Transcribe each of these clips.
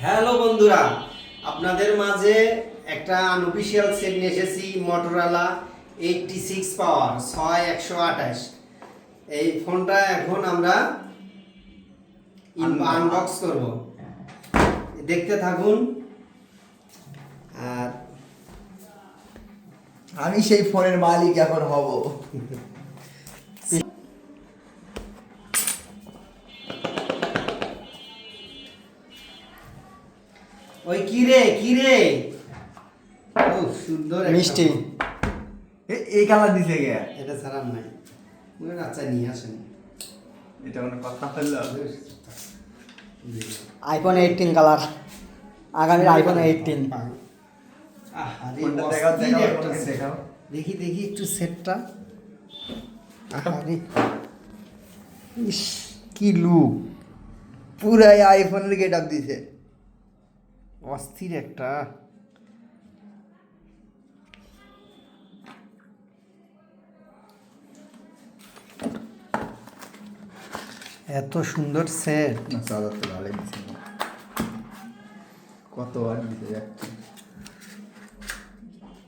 Hello বন্ধুরা, আপনাদের মাঝে একটা আনঅফিশিয়াল সেট নিয়ে এসেছি। মোটরোলা 86 পাওয়ার 6128। এই ফোনটা এখন আমরা আনবক্স করব, দেখতে থাকুন। আর আমি সেই ফোনের মালিক এখন হব। ওই কিরে ও সুন্দর একটা মিষ্টি ফোন। এই কালার দিছে গে। এটা ছাড়া নাই, আচ্ছা নিয়ে আসেন। এটা কোনো কথা হলো? আইফোন 18 কালার, আগামীর আইফোন 18। আরে ফোনটা অস্থির দেখাও, একটা ফোনটা set। দেখাও। দেখি একটু সেটটা। আরে ইস কি লুক, পুরাই আইফোনের গেটআপ দিছে। অস্থির একটা। এত সুন্দর সেট। না চাদর তো ভালোই দিছে। কত আর দিতে যাচ্ছে,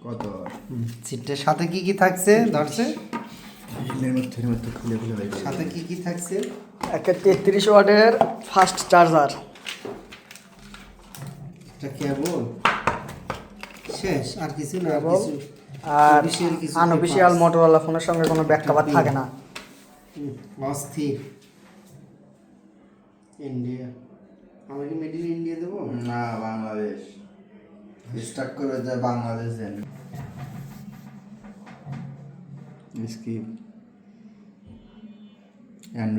কত সিটের সাথে কি থাকছে ধরছে? এর মধ্যে খুলে খুলে বের করে সাথে কি থাকছে? একটা 33 ওয়াটের ফাস্ট চার্জার, এটা কেবল শেষ, আর কিছু না। আর কেবল। কিছু আর official কিছু আনঅফিশিয়াল papers। মোটরোলা ফোনের সঙ্গে কোনো ব্যাক কভার থাকে না। অস্থির। ইন্ডিয়া, আমরা কি মেড ইন ইন্ডিয়া দেবো? না বাংলাদেশ স্টার্ট করে যায় বাংলাদেশ। স্কিপ